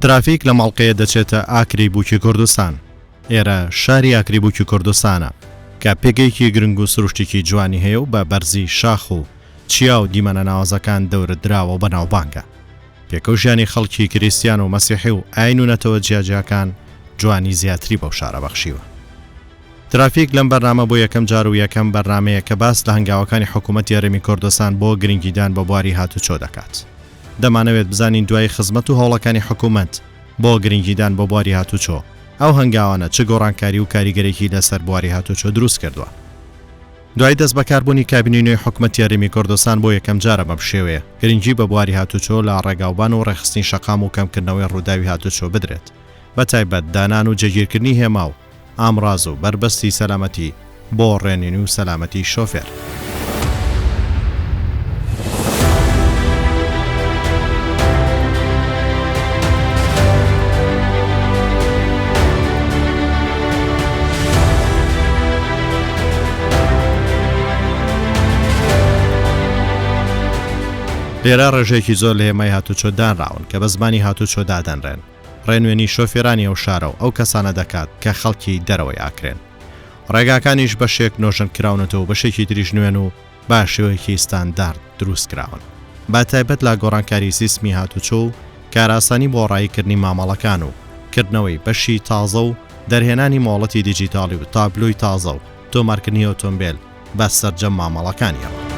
ترافیک لە ماڵقەیە دەچێتە ئاکری بووکی کوردستان. ئێرە شاری ئاکری بووکی کوردستانە کە پێگەیەکی گرنگ و سروشتێکی جوانی هەیە و بە بەرزی شاخ و چیا و دیمەنە ناوازەکان دەورە دراوە بەناوبانگە. پێکەوژیانی خەڵکی کریستیان و مەسیحی و ئاین و نەتەوە جیاجیەکان جوانی زیاتری بەو شارە بەخشیوە. ترافیک لەم بەرنامە بۆ یەکەم جار و یەکەم بەرنامەیە کە باس لە هەنگاوەکانی حکوومەتی هەرێمی کوردستان بۆ گرنگیدان بە بواری هاتوچۆ دەکات. دەمانەوێت بزانین دوای خزمەت و هەوڵەکانی حکوومەت بۆ گرنگیدان بە بواری هاتوچۆ ئەو هەنگاوانە چ گۆڕانکاری و کاریگەرێکی لەسەر بواری هاتوچۆ دروست کردووە. دوای دەست بەکاربوونی کابینەی نوێی حکوومەتی هەرێمی کوردستان بۆ یەکەم جارە بەم شێوەیە گرنگی بە بواری هاتوچۆ لە ڕێگاوبان و ڕێخستنی شەقام و کەمکردنەوەی ڕووداوی هاتوچۆ بدرێت، بە تایبەت دانان و جێگیرکردنی هێما و ئامڕاز و بربەستی سەلامەتی بۆ ڕێنینی و سەلامەتی شۆفێر. لێرە ڕێژێکی زۆر لە هێمای هاتوچۆ دانراون کە بە زمانی هاتوچۆ دادەنرێن. ڕێنوێنی شۆفێرانی ئەو شارە و ئەو کەسانە دەکات کە خەڵکی دەرەوەی ئاکرێن. ڕێگاکانیش بەشێک نۆژن کراونەتەوە بەشێکی تریش نوێن و باشێوەیەکی ستاندارد دروست کراون. با تایبەت لە گۆڕانکاری سیستمی هاتوچۆ و کاراسانی بۆ ڕایکردنی مامەڵەکان و کردنەوەی بەشی تازە و دەرهێنانی مۆڵەتی دیجیتاڵی و تابلۆی تازە و تۆمارکردنی ئۆتۆمبیل بە سەرجەم مامەڵەکانیەوە.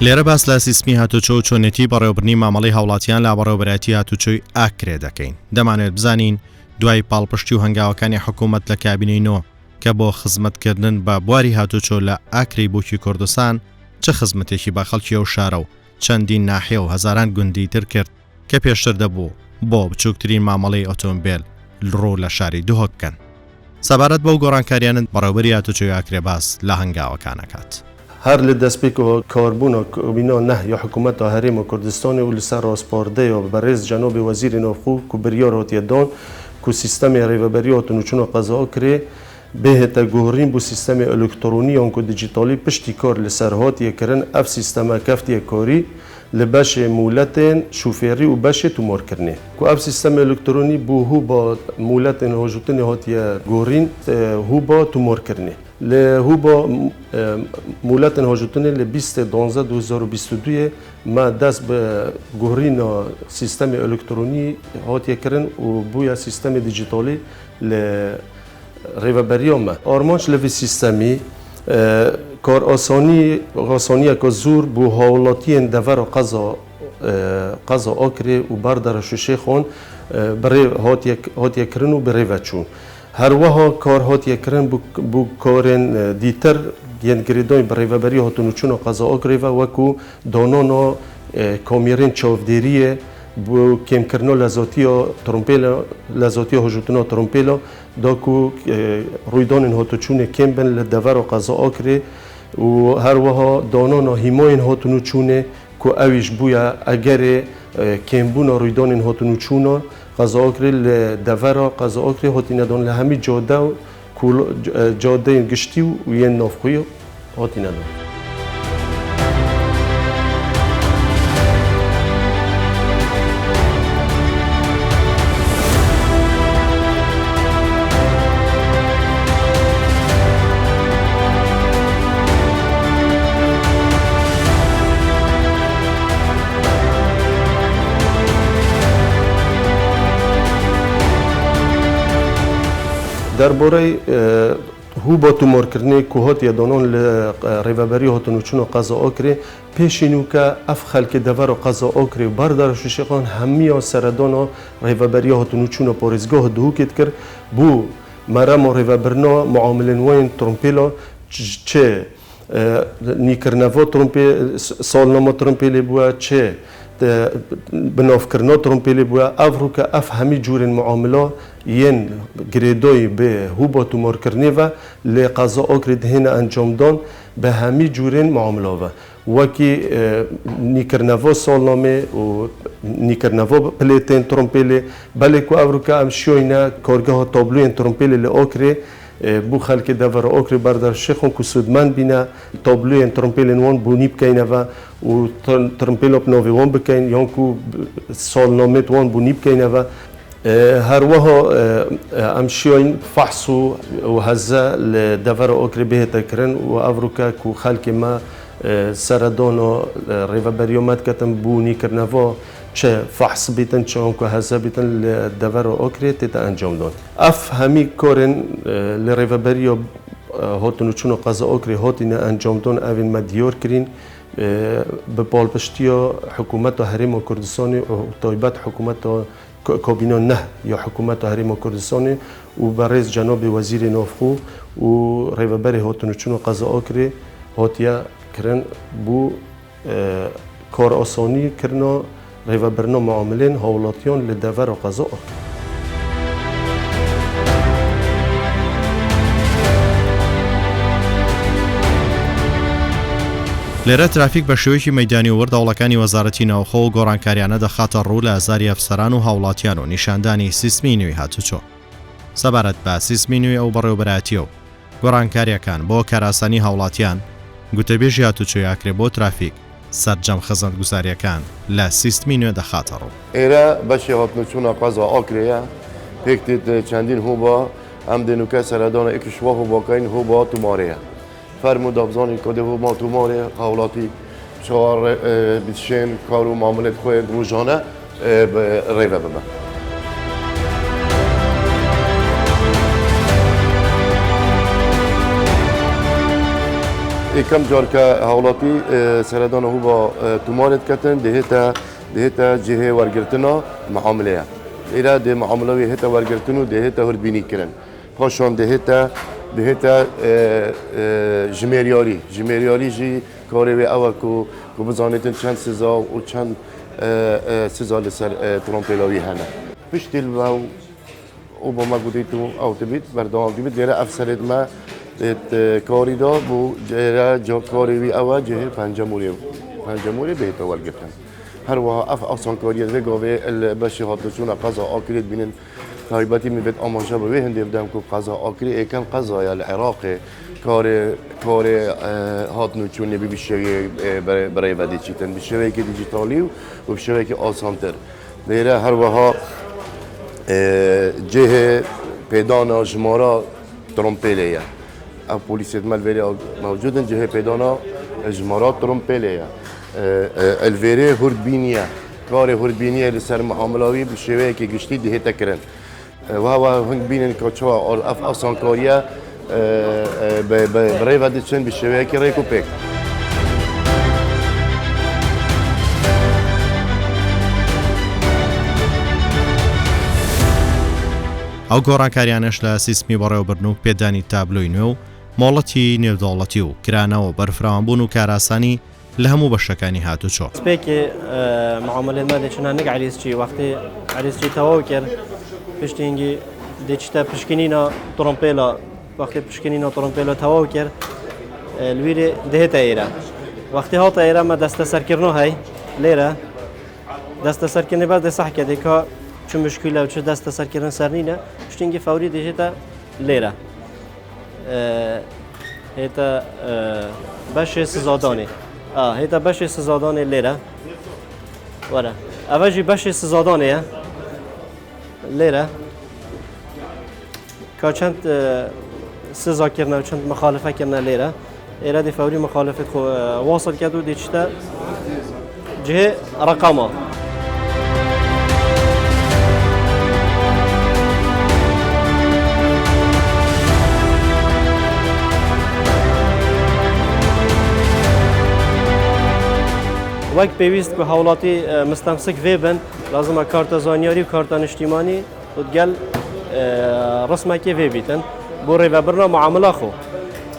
لێرە باس لە سیستمی هاتوچۆ و چۆنێتی بەڕێوەبرنی مامەڵەی هاوڵاتیان لە بەڕێوەبەرەتی هاتوچۆی ئاکرێ دەکەین. دەمانێت بزانین دوای پاڵپشتی و هەنگاوەکانی حکوومەت لە کابینەی نۆ کە بۆ خزمەتکردن بە بواری هاتوچۆ لە ئاکری بووکی کوردستان چه خزمەتێکی بە خەڵکی ئەو شارە و چەندین ناحیە و هەزاران گوندی تر کرد کە پێشتر دەبوو بۆ بچووکترین مامەڵەی ئۆتۆمبیل ڕوو لە شاری دوهۆ بکەن. سەبارەت بەو گۆڕانکاریانن بەڕێوەبەری هاتوچۆی ئاکرێ باس لە هەنگاوەکانەکات. هر لدەستپێک و کاربوون و کابینە نەهی حکوومەت هەرێمی کوردستانی و لەسەر ڕاستپاردەی و بەڕێز جەنابی وەزیری ناوخۆ و بڕیار هاتیە دان و سیستەمی ڕێوەبەری هاتنوچوونە قەزا کرێ بێهێتە گۆڕین بۆ سیستەمی ئەلکترۆنی یان و دیجیتالی پشتی کار لەسەر هاتیەکردن ئەف سیستەمە کەفتیە کاری لە بەشێ مولەتێن شوفێری و بەشێ تومارکردنی و ئەف سیستەمی ئەلکترۆنی بۆ هوو بە مولەتێن هۆژوتنی هاتیە گۆڕین هوو بە تومارکردنی هو با مولەتن هۆژوتنی لە 2012 ما دەست بە گۆڕینە سیستەمی ئەلکترۆنی هاتیەکردن و بووە سیستەمی دیجیتالی لە ڕێوەبەریۆمە ئارمانج لەڤی سیستەمی کار ئاسانیەکە زۆر بۆ هاوڵاتیان دەڤەرە قەزا ئاکرێ و بەردەرە شوشێخۆن بڕێ هاتیەکردن و بڕێڤەچوون. هەروەها کار هاتیەکردن بۆ کارێن دیتر گەنگریدای بەڕێوەبەری هاتنوچوونە قەزا ئاکرێڤە وەکو دانانا کامێرên çavdêriyê بۆ کێمکردنە لەزاتیە هۆژوتنە ترۆمپێلا دا ku ڕوویدانên هاتوچوونê kêm bin li devera qeza akirê û herweha danana hîmayên hatnûçûnê ku ew îş bûye egerê kêmbûna ڕوویدانên hatnûçûna qeza akirê li devera qeza akirê hatîne dan li hemî cade û cadeyên giştî û yên navxwî hatîne dan. درباره هو با تومارکردنی که هاتیه دانان ڕێوەبەری هاتنوچوونە قەزا ئاکرێ پێشینو کە ئەف خەڵکی دەڤەرە قەزا ئاکرێ و بەردەرە شوشێخان هەمیە سەردانا ڕێوەبەری هاتنوچوونە پارێزگاه دووکێت کرد بۆ مەرەما ڕێوەبرنا معاملên وên ترۆمپێلا چه نیکردنەوە ساڵنامە ترۆمپێلێ بووە چه بنافكرنا ترومبيلي بوا افروكا اف همي جور معامله ين جريدوي به هوبا تومور كرنيفا لقضاء اوكريد هنا انجام دون به همي جورين معامله وكي نيكرنافو سولنامي و نيكرنافو بليتين ترومبيلي بالكو افروكا امشيوينا كورغا طابلوين ترومبيلي لاوكري بو خلق دفر اوكري بردر شيخون كو سودمان بينا طابلوين ترومبيلي نوان بوني بكاينافا و ترومبيلو بنوفي وان بكاين يونكو سولناميت وان بوني بكاينافا هر وها امشيوين فحصو وهزا لدفر اوكري به تكرن وافروكا كو خلق ما سردانو ريفابريومات كتن بوني كرنافو چه فحص بیتن چه اونکو هزا بیتن لدور و اوکری تیتا انجام دون اف همی کارن لریوبریو هاتونو چونو قضا اوکری هاتین انجام دون اوین مدیور کرین به پالپشتیا حکومت هریم کردستانی و طایبت حکومت کابینه نه یا حکومت هریم کردستانی و برز جناب وزیر نافخو و ریوبری هاتونو چونو قضا اوکری هاتیا کرن بو کار آسانی کرنا ريفا برنامج معاملين هولاتيون للدفار وقضاء لێرە ترافیک بە شێوەیەکی مەیدانی وەرد دەوڵەکانی وەزارەتی ناوخۆ و گۆڕانکاریانە دەخاتە ڕوو لە ئازاری ئەفسەران و هاوڵاتیان و نیشاندانی سیستمی نوێی هاتوچۆ سەبارەت بە سیستمی نوێی ئەو بەڕێوەبەرایەتیە و گۆڕانکاریەکان بۆ کاراسانی هاوڵاتیان گوتەبێژی هاتوچۆی ئاکرێ بۆ ترافیک سەرجەم خزمەتگوزاریەکان لە سیستمی نوێ دەخاتە ڕوو ئێرە بەشی هاتنوچوونە قەزا ئاکرەیە پێکتێت چەندین هوبا ئەم دێنوکە سەردانە ئێکشوا هوباکەین هوبا تومارەیە فەرمو دابزانی کۆدە هوبا تومارێ هاوڵاتی چوار بیتشێن کار و ماملێت خۆیان ڕۆژانە ڕێوە ببە کم جار که هاولاتی سردان هو با تومارت کردن دهتا جهه ورگرتنا معامله ایرا ده معامله هتا ورگرتنو دهتا هربینی کردن پاشان دهتا جمیریاری جی کاری و اول کو بزانیتن چند سزا و چند سزا لسر ترامپیلاوی هنه پشتیل و با ما گوییتو آوتبیت بردام دیبید دیره افسرد ما کاری دا بو جا کاری وی اول جهه پنجموری بهت اول گفتن هر وها آسان کاریت و گاوه البشی هاتشون قضا آکریت بینن تایباتی میبید آماجه به هندی بدم که قضا آکری ایکن قضای العراق کار هاتنوچون نبی بشوی برای ودی چیتن بشوی که دیجیتالی و بشوی که آسانتر دیره هر وها جهه پیدانا جمارا ترامپیلیه البوليسيات مالفيري موجودة جهة بيدانا جمارات ترومبيلية الفيري هربينيا كاري هربينيا لسر معاملاوي بشوية كي قشتي ده تكرن وهو هنگ بينن كاتشوا اف اصلا كاريا بريفا ديتشن بشوية كي ريكو بيك ئەو گۆڕانکاریانش لە سیستمی بەڕێوەبردن و پێدانی تابلۆی نوێ و مۆڵەتی نێودەوڵەتی و کرانەوە بەرفراوانبوون و کاراسانی لە هەموو بەشەکانی هاتوچۆ سپێکی معاملێت ما دێچنە نەک علیسچی وەختی علیسچی تەواو کرد پشتینگی دێچتە پشکنینە تڕۆمپێلە وەختی پشکنینە تڕۆمپێلە تەواو کرد لویرێ دێتە ئێرە وەختی هاتە ئێرە مە دەستە سەرکردنەوە هەی لێرە دەستە سەرکردنی بەر دە سەح کردێکە چه مشکلی و چه دست سر کردن سر نینه پشتینگی فوری دیجیتا لیره هیتا بش سزادانه هیتا بش سزادانه لیره وره اوجی بش سزادانه لیره که چند سزا کردن و چند مخالفه کردن لیره ایره دی فوری مخالفت خو واصل کرد و دیجیتا جه رقمه وقت پیوست که هاولاتی مستمسک ویبن لازمه کارت زانیاری و کارت اجتماعی و دگل رسمه که ویبیتن بوری و برنا معامله خو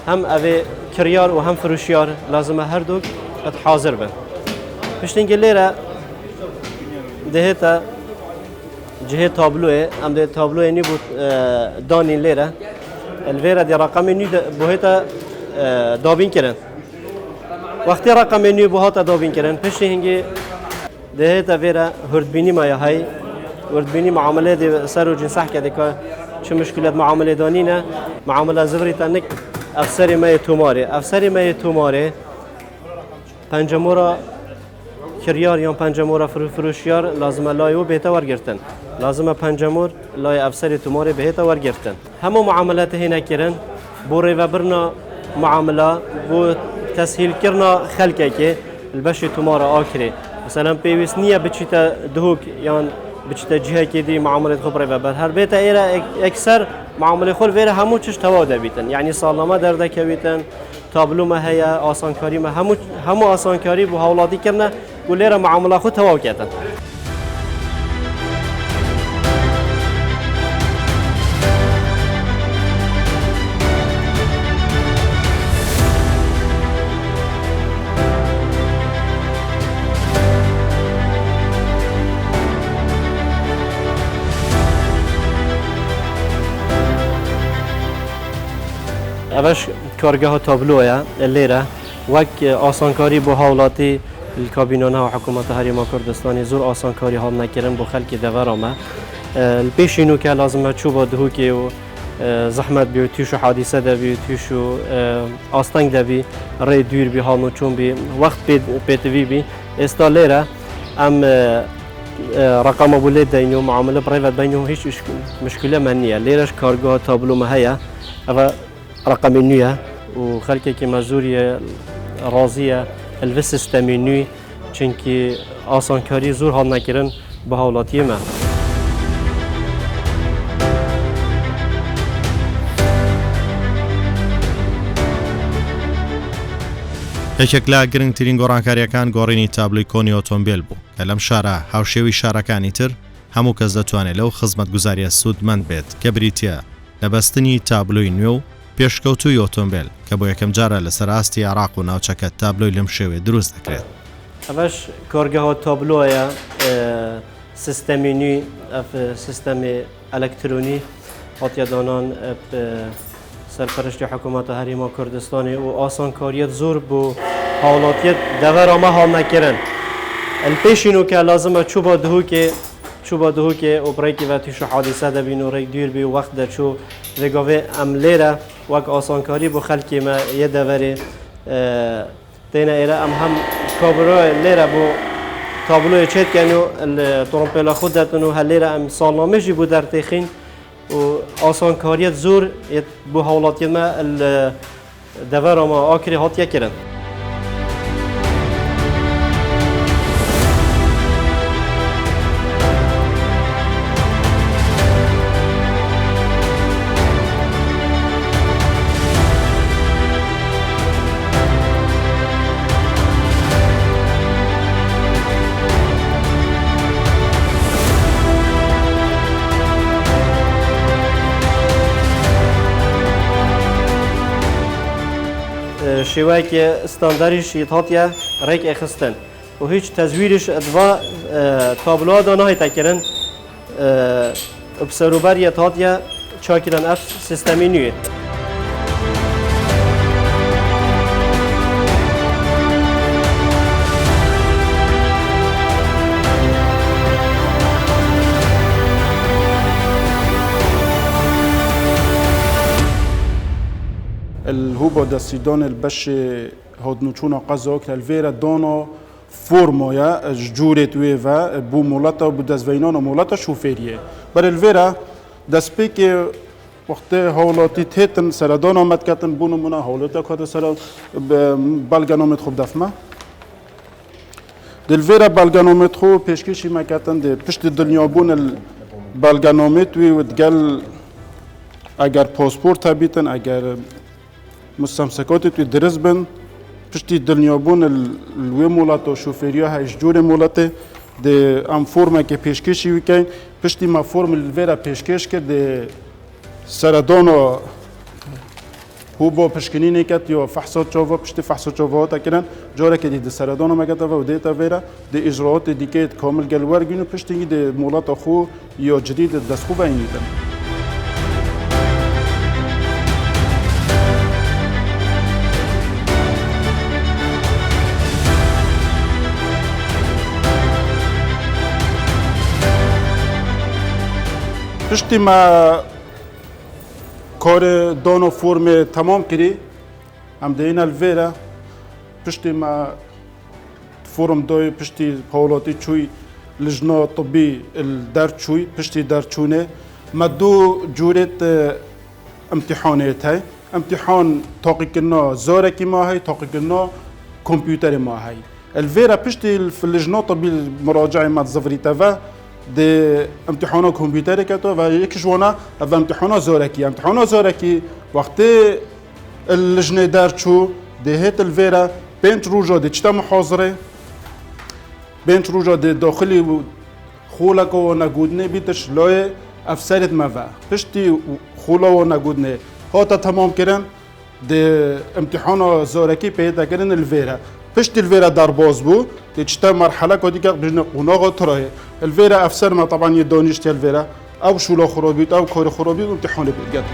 هم اوی کریار و هم فروشیار لازمه هر دو حاضر بن پشتینگی لیره دهتا جهه تابلوه ام ده تابلوه نی بود دانین لیره الویرا دی رقم نی بوهتا دابین کردن وقتی رقم نی بوهتا دابین کردن پشت هنگی دهتا ویرا هردبینی ما های هردبینی معامله دی سر و جنسح کرده که چه مشکلات معامله دانینه معامله زوری تنک افسری ما توماره افسری ما توماره پنجمورا کریار یا پنجمورا فروشیار لازم لایو بهتا ورگرتن لازم پنجمور لای افسر توماره بهتا ورگرتن همه معاملات هنا کردن بوری و برنا معامله بو تسهیل کرنا خلقه که البش توماره آکره مثلا پیوست نیه بچیتا دهوک یا بچیتا جهه که دی معامله خبره و بر هر بیتا ایرا اکثر معامله خور ویره همو چش تواده بیتن یعنی سالنامه درده که بیتن تابلو ما هي آسانکاری ما همو آسانکاری بو هولادی کرنه و لیره معامله خود تواو کردن اوش کارگاه تابلوه لیره وک آسانکاری بو حوالاتی الکابینانه و حکومت هریما کردستانی زور آسانکاری حال نکردن بو خلک دورامه الپیشینو که لازمه چوبا دهوکی و زحمت بی و تیشو حادثه دبی و تیشو آستنگ دبی ری دور بی هانو چون بی وقت پیتوی بی استا لیره ام رقم بولید دینو معامله برایوت بینو هیچ مشکله منیه لیرش کارگاه تابلو مهیا اما رقم نویه و خلقی که مزوری راضیه الوی سیستمی نوی چونکه آسانکاری زور حال نکردن به حوالاتی ما یەکێک لە گرنگترین گۆڕانکاریەکان گۆڕینی تابلوی کۆنی ئۆتۆمبیل بوو کە لەم شارە هاوشێوی شارەکانی تر هەموو کەس دەتوانێت لەو خزمەتگوزاریە سوودمەند بێت کە بریتە لە بەستنی تابلوی نوێ و پێشکەوتووی ئۆتۆمبیل کە بۆ یەکەم جارە لە سەراستی عێراق و ناوچەکە تابلۆی لەم شێوێ دروست دەکرێت. ئەوەش کۆرگەهۆ تابلۆیە سیستەمی نوێی سیستەمی ئەلەکترۆنی هاتیەدانان سەرپەرشتی حکوومەتە هەریما کوردستانی و ئاسانکاریەت زۆر بۆ هاوڵاتیەت دەڤەرامە هەڵ نەکردن. الپێشینو کە لازمە چوبە دهوکێ و بڕێکی و تووشە حادیسە دەبین و ڕێک دوور بی و وەخت دەچوو ڕێگاوێ ئەم لێرە وەک ئاسانکاری بۆ خەلکیمە یە دەڤەرێ تێنە ئێرە ئەم هەم کابرۆ لێرە بۆ تابلۆی چێتکەن و تۆڕۆمپێلە خود دەتن و هە لێرە ئەم ساڵنامەژی بۆ دەرتێخین و ئاسانکاریەت زۆر بۆ هاوڵاتیمە دەڤەرەمە ئاکری هاتیە کردن. شێوەیەکی ستانداریشی هاتیە ڕێک ئەخستن و هیچ تەزویریش ئەدوا تابلۆدا ناهێتەکردن بسەروبەریەت هاتیە چاکردن ئەف سیستەمی نوێ. الهوبا دستیدان البش هادنوچونا قزاک الویرا دانا فرمایا جورت و بو مولتا بو دزوینان مولتا شوفریه بر الویرا دسپی که وقت حوالاتی تهتن سردان آمد کتن بونو منا حوالاتا کات سر بلگنامت خوب دفمه دلویرا بلگنامت خوب پیشکشی مکتن ده پشت دنیابون بلگنامت و دگل اگر پاسپورت بیتن اگر مستمسکات توی درست بن پشتی دنیابون الوی مولات و شوفریا هیچ جور مولات ده ام فرمه که پیشکشی وکن پشتی ما فرم الویرا پیشکش کرد ده سردان و هو با پشکنی نکت یا فحصات جواب پشت فحصات جواب تکرن جاره که دی سردان مگه و دیتا ویرا دی اجراات دیکت کامل گلوار گینو پشتی دی مولات خو یا جدید دست خو بینیدن پشتی ما کار دانو فرم تمام کردی هم دینا الویرا پشتی ما فرم دای پشتی حوالاتی چوی لجنه طبی در چوی پشتی در چونه ما دو جورت امتحانات هاي امتحان تاقي كنا زاركي ما هاي تاقي كنا كمبيوتر ما هاي الفيرا بشتي في اللجنه طبي المراجعه ما تزفريتها دي امتحانات كمبيوتر كاتو و يكشونا و امتحانات زاركي وقت اللجنه دارچو دي هيت الفيرا بنت روجا دي چتا محاضره بنت روجا دي داخلي خولك و نگودنه بيتش لای افسرت موا پشتی خولا و نگودنه هاتا تمام کردن دي امتحان زاركي پیدا کردن الفيرا پشت الفيرا در باز بو دي چتا مرحله کدی که بجن قناغ تراه الفيرا افسر ما طبعا يدانيشت الفيرا او شولا خرابيت او كار خرابيت امتحان بيت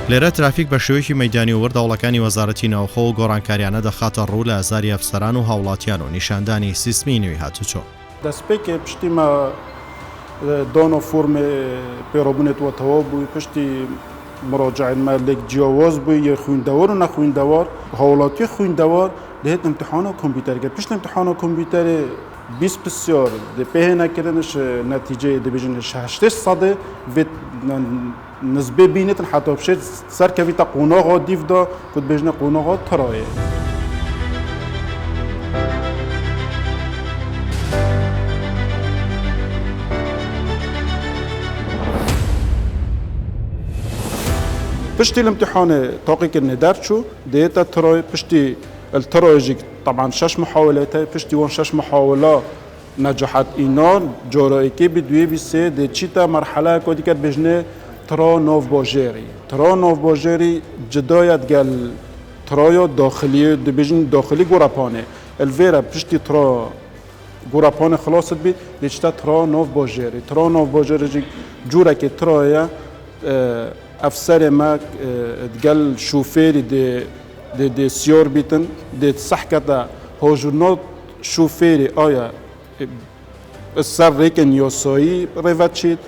لێرە ترافیک بە شێوەیەکی مەیدانی و وەردەوڵەکانی وەزارەتی ناوخۆ و گۆڕانکاریانە دەخاتە ڕوو لە ئازاری ئەفسەران و هاوڵاتیان و نیشاندانی سیستمی نوێی هاتوچۆ. دەستپێکێ پشتی ما دانۆ فۆرمێ پێڕۆبوونێتەوە تەواو بووی پشتی مراجعین ما لێک جیاواز بووی یە خوێندەوەر و نەخوێندەوەر هاوڵاتی خوێندەوەر دەهێت امتحانە کۆمپیوتەرگە پشت امتحانە کۆمپیوتەرێ 20 بسیار پێهێنەکردنش نەتیجەیە دەبێژن 8% نسبه بینتن حتی بشه سر که ویتا قوناغا دیو دا کد بجنه قوناغا ترایه پشتی الامتحان تاقی کرنه در چو دیتا ترای پشتی الترايجي طبعا 6 محاولات پشتی وان 6 محاوله نجحت اینا جارایکی بدوی بیسه دی چیتا مرحله کدی کرد بجنه ترا نوف باجری جدایت گل ترایا داخلی دبیجن داخلی گوراپانه الویرا پشتی ترا گوراپانه خلاصت بید دیچتا ترا نوف باجری جوره که ترایا افسر ما گل شوفری دی سیار بیتن دی صحکتا هاجورنات شوفری آیا سر ریکن یاسایی روید چید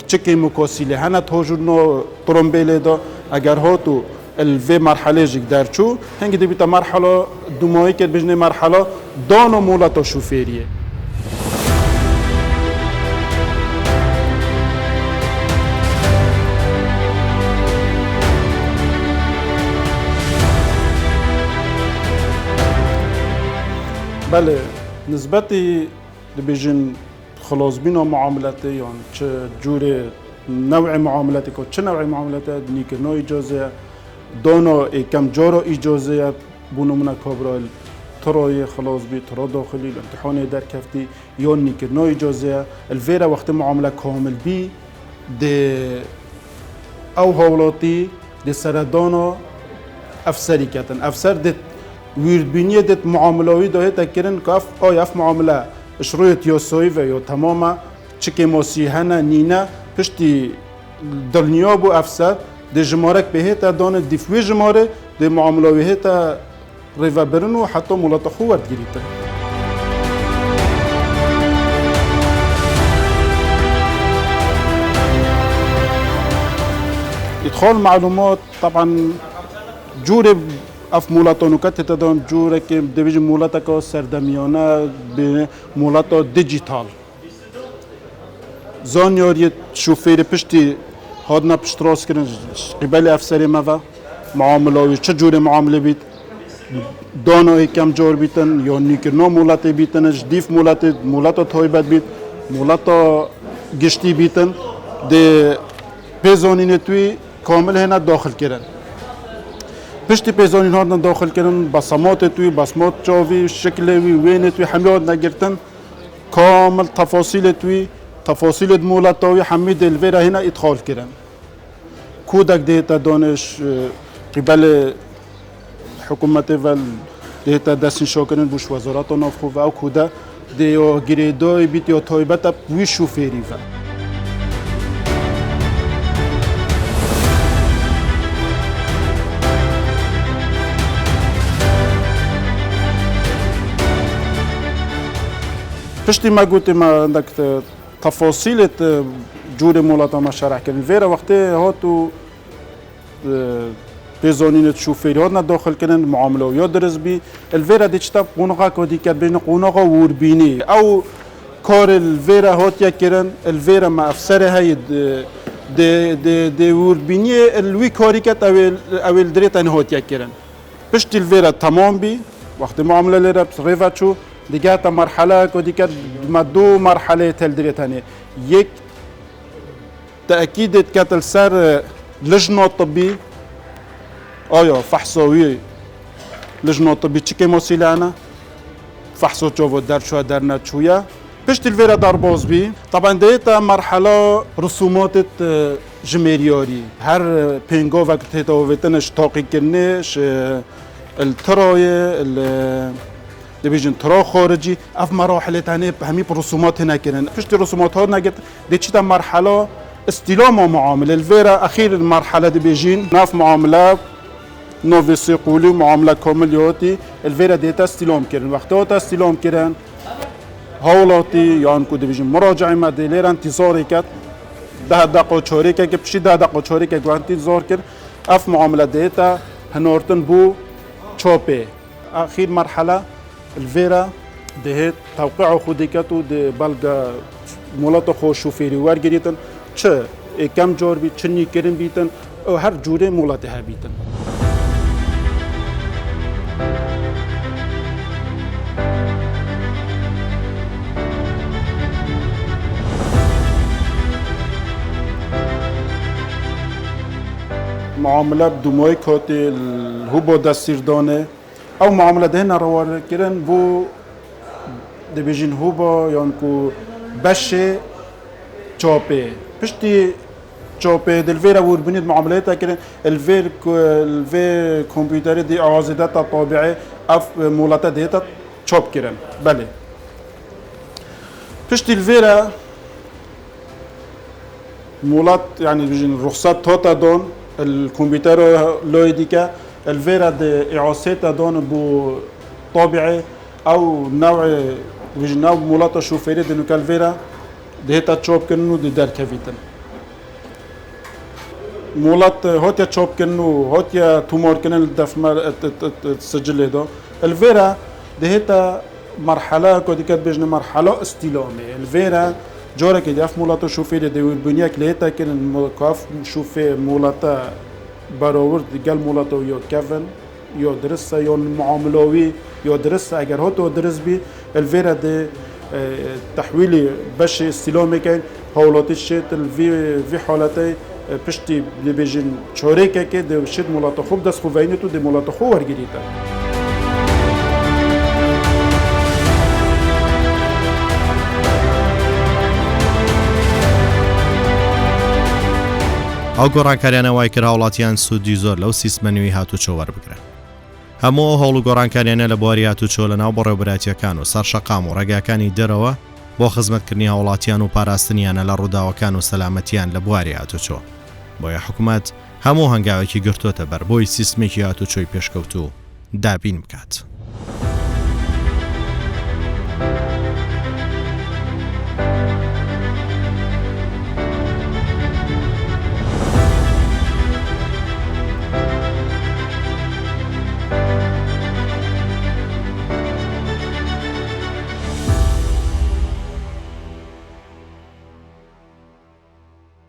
چکی مکاسیله هنت هاجورنا ترمبیله دا اگر هاتو الوی مرحله جک درچو هنگی دی بیتا مرحله دومایی که بجنه مرحله دان و مولتا شوفریه بله نسبتی بجن خلاص بينا معاملاتي يعني چه جور نوع معاملاتي كو چه نوع معاملاتي نيكرنا اجازه دانا كم جارا اجازه بونمنا كابرال تراي خلاص بي ترا داخلي الامتحان در كفتي یا نيكرنا اجازه الفيرا وقت معامله كامل بي دي او هولاتي دي سردانا افسري كتن افسر دي ويردبينيه دي معاملاوي ده تكرن كاف اف معامله شروط یاسایی و یا تمام چکی ماسیحانه نینه پشتی دلنیا بو افسر ده جمارک به هیتا دانه دیفوی جماره ده معاملاوی هیتا ریوه برن و حتی مولات خو ورد گریته ادخال معلومات طبعا جور اف مولاتانو کت تدان جوره که دویج مولاتا که سردمیانه به مولاتا دیجیتال زانیاری شوفیر پشتی هادنا پشت راست کردن قبل افسری ما و معامله چه جور معامله بید دانا کم جور بیتن یا نیکرنا مولاتا بیتن جدیف مولاتا تایبت بید مولاتا گشتی بیتن ده پیزانین توی کامل هنه داخل کردن پشتی پیزانین ها داخل کردن بصمات توی بصمات چاوی شکل وین توی همیاد نگرتن کامل تفاصیل مولتاوی حمید الویرا هنا ادخال کردن کودک دیتا دانش قبل حکومت و دیتا دستین شاکرین بوش وزارت نافخو و او کودا دیو گریدای بیت یا تایبت وی شوفیری و پشتی ما گوتی ما عندك تفاصيل جور مولاتا ما شرح کردن ویرا وقتی هاتو بزانین شوفیری ها داخل کردن معامله یا درست بی الویرا دیچتا قونقا کدی کرد بین قونقا وربینی او کار الویرا هات یک کردن الویرا ما افسر های د وربینی الوی کاری کرد اول دریتن هات یک کردن پشت الویرا تمام بی وقتی معامله لیرا ریفا چو دیگه تا مرحله کدی کرد ما دو مرحله تل دریتنه یک تأكيد كاتل سر لجنة طبي فحصوية لجنة طبي تشكي موسيلانا فحصو تشوفو دار شو دارنا شوية بشت الفيرا دار باز بي طبعا ديتا مرحلة رسومات جميرياري هر بينغو وقت هيتا وفتنش تاقي كنش التراية دبيجن ترا خارجي اف مراحل تاني همي برسومات هنا كنن بشت الرسومات ها نجت ديتا مرحلة استلام معامله الفيرا اخير المرحله دي بيجين ناف معامله نوفي سيقولي معامله كامليوتي الفيرا ديتا استلام كيرن وقتها استلام كيرن هولاتي يعني كو ديفيجن مراجعه ما ديلير انتظار كات 10 دقيقه چوري كه بشي 10 دقيقه چوري كه گوانتي زور كير اف معامله ديتا هنورتن بو چوبي اخير مرحله الفيرا ده توقع خوديكاتو دي بلغا مولاتو خو شوفيري ورگريتن چه کم جور بی چنی کرن بیتن او هر جوره مولاته ها بیتن معامله بدموی کاتی الهوبو دستیردانه او معامله ده نروار کرن بو دبیجین هوبا یان کو بشه چاپه پشتی چاپه دلویرا وربنید معاملات کردن الفير کامپیوتر دی آزادات طابعه اف مولات دیتا چاپ کردن بله پشتی الفيرا مولات يعني بيجين رخصات توتا دون الكمبيوتر لويديكا الفيرا دي اعاسيتا دون بو طابعه او نوع بيجين نوع مولات شوفيري دي لوكال فيرا دهتا چوب کنو دی در کویتن مولات هوتیا چوب کنو هوتیا تومور کنن دفمر سجل دو الفيرا دهتا مرحله كودي كات بيجن مرحله استلامه الفيرا جورا كي داف مولات شوفير دي البنيه كليتا كن كاف شوفي مولات باراور ديال مولات يو كيفن يو درس يو معاملوي يو درس اگر هوتو درس بي الفيرا دي تحويلي باش استلامي كاين هولاتي شيت في حالتي پشتی بيجن چوريكا كي دي شيت مولات خوب دس خوفينتو دي مولات خو ورگريتا ئەو گۆڕانکاریانە وای کرد هاوڵاتیان سوودی زۆر لەو سیستمە هاتوچۆ وەربگرن. هەموو هەوڵ و گۆڕانکاریانە لە بواری هاتوچۆ لە ناو بەڕێوەبەراتیەکان و سەرشەقام و ڕێگاکانی دەرەوە بۆ خزمەتکردنی هاوڵاتیان و پاراستنیانە لە ڕووداوەکان و سەلامەتیان لە بواری هاتوچۆ. بۆیە حکوومەت هەموو هەنگاوێکی گرتوۆتە بەر بۆی سیستمێکی هاتوچۆی پێشکەوت و دابین بکات.